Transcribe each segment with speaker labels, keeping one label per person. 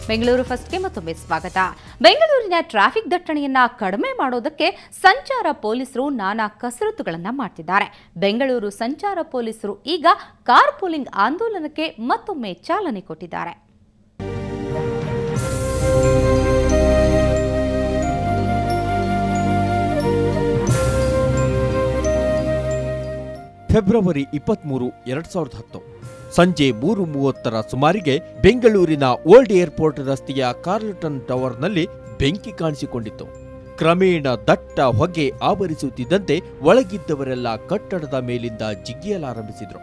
Speaker 1: ಬೆಂಗಳೂರು ಫಸ್ಟ್ಗೆ ಮತ್ತೊಮ್ಮೆ ಸ್ವಾಗತ. ಬೆಂಗಳೂರಿನ ಟ್ರಾಫಿಕ್ ದಟ್ಟಣೆಯನ್ನ ಕಡಿಮೆ ಮಾಡೋದಕ್ಕೆ ಸಂಚಾರ ಪೊಲೀಸರು ನಾನಾ ಕಸರತ್ತುಗಳನ್ನು ಮಾಡ್ತಿದ್ದಾರೆ. ಬೆಂಗಳೂರು ಸಂಚಾರ ಪೊಲೀಸರು ಈಗ ಕಾರ್ ಪೂಲಿಂಗ್ ಆಂದೋಲನಕ್ಕೆ ಮತ್ತೊಮ್ಮೆ ಚಾಲನೆ ಕೊಟ್ಟಿದ್ದಾರೆ.
Speaker 2: ಫೆಬ್ರವರಿ 23, 2010 ಸಂಜೆ 3:30 ಸುಮಾರಿಗೆ ಬೆಂಗಳೂರಿನ ಓಲ್ಡ್ ಏರ್ಪೋರ್ಟ್ ರಸ್ತೆಯ ಕಾರ್ಲ್ಟನ್ ಟವರ್ನಲ್ಲಿ ಬೆಂಕಿ ಕಾಣಿಸಿಕೊಂಡಿತ್ತು. ಕ್ರಮೇಣ ದಟ್ಟ ಹೊಗೆ ಆವರಿಸುತ್ತಿದ್ದಂತೆ ಒಳಗಿದ್ದವರೆಲ್ಲ ಕಟ್ಟಡದ ಮೇಲಿಂದ ಜಿಗಿಯಲಾರಂಭಿಸಿದ್ರು.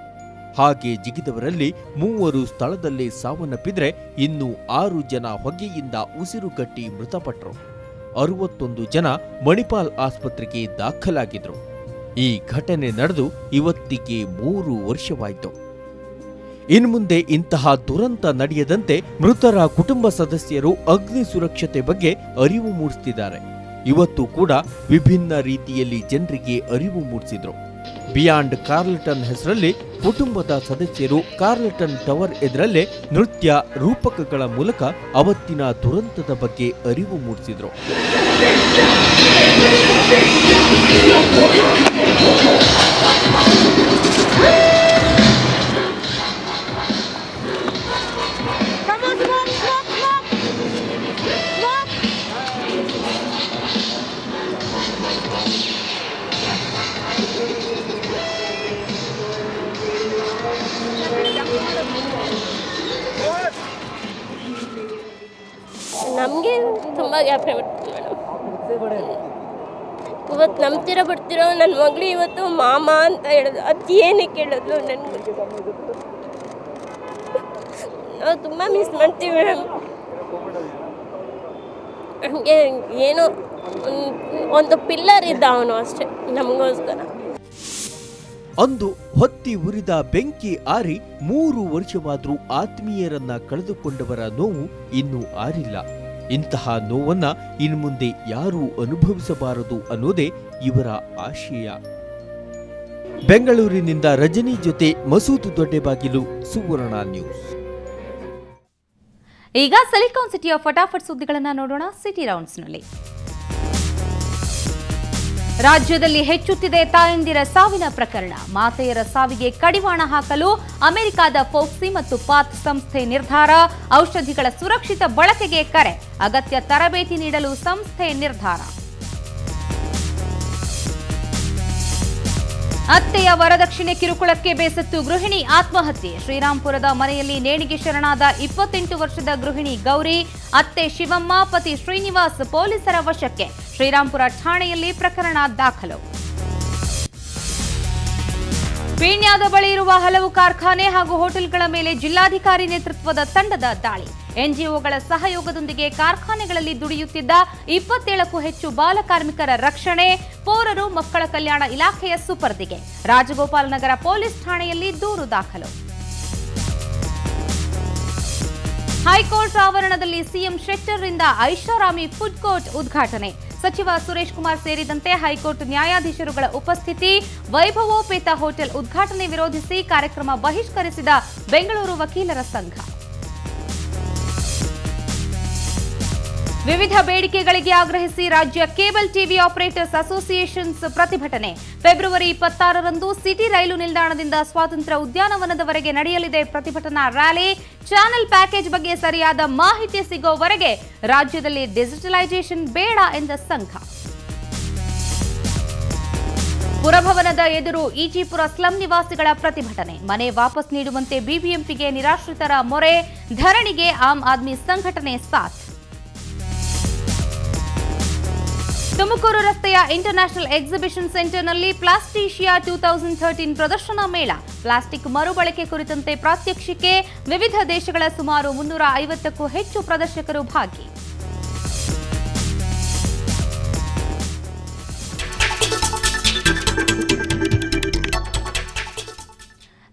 Speaker 2: ಹಾಗೆ ಜಿಗಿದವರಲ್ಲಿ 3 ಸ್ಥಳದಲ್ಲೇ ಸಾವನ್ನಪ್ಪಿದ್ರೆ ಇನ್ನೂ 6 ಜನ ಹೊಗೆಯಿಂದ ಉಸಿರುಗಟ್ಟಿ ಮೃತಪಟ್ಟರು. 61 ಜನ ಮಣಿಪಾಲ್ ಆಸ್ಪತ್ರೆಗೆ ದಾಖಲಾಗಿದ್ರು. ಈ ಘಟನೆ ನಡೆದು ಇವತ್ತಿಗೆ 3 ವರ್ಷವಾಯಿತು. ಇನ್ಮುಂದೆ ಇಂತಹ ದುರಂತ ನಡೆಯದಂತೆ ಮೃತರ ಕುಟುಂಬ ಸದಸ್ಯರು ಅಗ್ನಿ ಸುರಕ್ಷತೆ ಬಗ್ಗೆ ಅರಿವು ಮೂಡಿಸುತ್ತಿದ್ದಾರೆ. ಇವತ್ತು ಕೂಡ ವಿಭಿನ್ನ ರೀತಿಯಲ್ಲಿ ಜನರಿಗೆ ಅರಿವು ಮೂಡಿಸಿದ್ರು. ಬಿಯಾಂಡ್ ಕಾರ್ಲ್ಟನ್ ಹೆಸರಲ್ಲಿ ಕುಟುಂಬದ ಸದಸ್ಯರು ಕಾರ್ಲ್ಟನ್ ಟವರ್ ಎದುರಲ್ಲೇ ನೃತ್ಯ ರೂಪಕಗಳ ಮೂಲಕ ಅವತ್ತಿನ ದುರಂತದ ಬಗ್ಗೆ ಅರಿವು ಮೂಡಿಸಿದ್ರು.
Speaker 3: ನಮಗೆ ತುಂಬ ಜ್ಞಾಪನೆ ಬರ್ತೀವಿ ಮೇಡಮ್. ಇವತ್ತು ನಂಬ್ತಿರೋ ಬಿಡ್ತಿರೋ ನನ್ನ ಮಗಳು ಇವತ್ತು ಮಾಮ ಅಂತ ಹೇಳೋದು ಅದು ಏನಕ್ಕೆ ಹೇಳೋದು ನನಗೆ ನಾವು ತುಂಬ ಮಿಸ್ ಮಾಡ್ತೀವಿ ಮೇಡಮ್. ನಮಗೆ ಏನೋ ಒಂದು ಪಿಲ್ಲರ್ ಇದ್ದ ಅವನು ಅಷ್ಟೇ ನಮಗೋಸ್ಕರ.
Speaker 2: ಅಂದು ಹೊತ್ತಿ ಉರಿದ ಬೆಂಕಿ ಆರಿ 3 ವರ್ಷವಾದ್ರೂ ಆತ್ಮೀಯರನ್ನ ಕಳೆದುಕೊಂಡವರ ನೋವು ಇನ್ನೂ ಆರಿಲ್ಲ. ಇಂತಹ ನೋವನ್ನ ಇನ್ಮುಂದೆ ಯಾರೂ ಅನುಭವಿಸಬಾರದು ಅನ್ನೋದೇ ಇವರ ಆಶಯ. ಬೆಂಗಳೂರಿನಿಂದ ರಜನಿ ಜೊತೆ ಮಸೂದ್ ದೊಡ್ಡಬಾಗಿಲು, ಸುವರ್ಣ ನ್ಯೂಸ್.
Speaker 1: ಈಗ ಸಿಲಿಕಾನ್ ಸಿಟಿಯ ಫಟಾಫಟ್ ಸುದ್ದಿಗಳನ್ನು ನೋಡೋಣ. ಸಿಟಿ ರೌಂಡ್ಸ್ನಲ್ಲಿ ರಾಜ್ಯದಲ್ಲಿ ಹೆಚ್ಚುತ್ತಿದೆ ತಾಯಂದಿರ ಸಾವಿನ ಪ್ರಕರಣ. ಮಾತೆಯರ ಸಾವಿಗೆ ಕಡಿವಾಣ ಹಾಕಲು ಅಮೆರಿಕದ ಫೋಕ್ಸಿ ಮತ್ತು ಪಾತ್ ಸಂಸ್ಥೆ ನಿರ್ಧಾರ. ಔಷಧಿಗಳ ಸುರಕ್ಷಿತ ಬಳಕೆಗೆ ಕರೆ. ಅಗತ್ಯ ತರಬೇತಿ ನೀಡಲು ಸಂಸ್ಥೆ ನಿರ್ಧಾರ. ಅತ್ತೆಯ ವರದಕ್ಷಿಣೆ ಕಿರುಕುಳಕ್ಕೆ ಬೇಸತ್ತು ಗೃಹಿಣಿ ಆತ್ಮಹತ್ಯೆ. ಶ್ರೀರಾಂಪುರದ ಮನೆಯಲ್ಲಿ ನೇಣಿಗೆ ಶರಣಾದ 28 ವರ್ಷದ ಗೃಹಿಣಿ ಗೌರಿ. ಅತ್ತೆ ಶಿವಮ್ಮ, ಪತಿ ಶ್ರೀನಿವಾಸ್ ಪೊಲೀಸರ ವಶಕ್ಕೆ. ಶ್ರೀರಾಂಪುರ ಠಾಣೆಯಲ್ಲಿ ಪ್ರಕರಣ ದಾಖಲು. ಪೀಣ್ಯದ ಬಳಿ ಇರುವ ಹಲವು ಕಾರ್ಖಾನೆ ಹಾಗೂ ಹೋಟೆಲ್ಗಳ ಮೇಲೆ ಜಿಲ್ಲಾಧಿಕಾರಿ ನೇತೃತ್ವದ ತಂಡದ ದಾಳಿ. ಎನ್ಜಿಒಗಳ ಸಹಯೋಗದೊಂದಿಗೆ ಕಾರ್ಖಾನೆಗಳಲ್ಲಿ ದುಡಿಯುತ್ತಿದ್ದ 27ಕ್ಕೂ ಹೆಚ್ಚು ಬಾಲಕಾರ್ಮಿಕರ ರಕ್ಷಣೆ. ಪೌರರು ಮಕ್ಕಳ ಕಲ್ಯಾಣ ಇಲಾಖೆಯ ಸುಪರ್ದಿಗೆ. ರಾಜಗೋಪಾಲನಗರ ಪೊಲೀಸ್ ಠಾಣೆಯಲ್ಲಿ ದೂರು ದಾಖಲು. ಹೈಕೋರ್ಟ್ ಆವರಣದಲ್ಲಿ ಸಿಎಂ ಶೆಟ್ಟರ್ರಿಂದ ಐಷಾರಾಮಿ ಫುಡ್ ಕೋರ್ಟ್ ಉದ್ಘಾಟನೆ. ಸಚಿವ ಸುರೇಶ್ ಕುಮಾರ್ ಸೇರಿದಂತೆ ಹೈಕೋರ್ಟ್ ನ್ಯಾಯಾಧೀಶರುಗಳ ಉಪಸ್ಥಿತಿ. ವೈಭವೋಪೇತ ಹೋಟೆಲ್ ಉದ್ಘಾಟನೆ ವಿರೋಧಿಸಿ ಕಾರ್ಯಕ್ರಮ ಬಹಿಷ್ಕರಿಸಿದ ಬೆಂಗಳೂರು ವಕೀಲರ ಸಂಘ. ವಿವಿಧ ಬೇಡಿಕೆಗಳಿಗೆ ಆಗ್ರಹಿಸಿ ರಾಜ್ಯ ಕೇಬಲ್ ಟಿವಿ ಆಪರೇಟರ್ಸ್ ಅಸೋಸಿಯೇಷನ್ಸ್ ಪ್ರತಿಭಟನೆ. ಫೆಬ್ರವರಿ 26ರಂದು ಸಿಟಿ ರೈಲು ನಿಲ್ದಾಣದಿಂದ ಸ್ವಾತಂತ್ರ್ಯ ಉದ್ಯಾನವನದವರೆಗೆ ನಡೆಯಲಿದೆ ಪ್ರತಿಭಟನಾ ರ್ಯಾಲಿ. ಚಾನೆಲ್ ಪ್ಯಾಕೇಜ್ ಬಗ್ಗೆ ಸರಿಯಾದ ಮಾಹಿತಿ ಸಿಗೋವರೆಗೆ ರಾಜ್ಯದಲ್ಲಿ ಡಿಜಿಟಲೈಸೇಷನ್ ಬೇಡ ಎಂದ ಸಂಘ. ಪುರಭವನದ ಎದುರು ಈಜಿಪುರ ಸ್ಲಂ ನಿವಾಸಿಗಳ ಪ್ರತಿಭಟನೆ. ಮನೆ ವಾಪಸ್ ನೀಡುವಂತೆ ಬಿಬಿಎಂಪಿಗೆ ನಿರಾಶ್ರಿತರ ಮೊರೆ. ಧರಣಿಗೆ ಆಮ್ ಆದ್ಮಿ ಸಂಘಟನೆ ಸಾಥ್. ತುಮಕೂರು ರಸ್ತೆಯ ಇಂಟರ್ನ್ಯಾಷನಲ್ ಎಕ್ಸಿಬಿಷನ್ ಸೆಂಟರ್ನಲ್ಲಿ ಪ್ಲಾಸ್ಟಿಷಿಯಾ 2013 ಪ್ರದರ್ಶನ ಮೇಳ. ಪ್ಲಾಸ್ಟಿಕ್ ಮರುಬಳಕೆ ಕುರಿತಂತೆ ಪ್ರಾತ್ಯಕ್ಷಿಕೆ. ವಿವಿಧ ದೇಶಗಳ ಸುಮಾರು 350ಕ್ಕೂ ಹೆಚ್ಚು ಪ್ರದರ್ಶಕರು ಭಾಗಿ.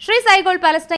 Speaker 1: Shri Sai gold palace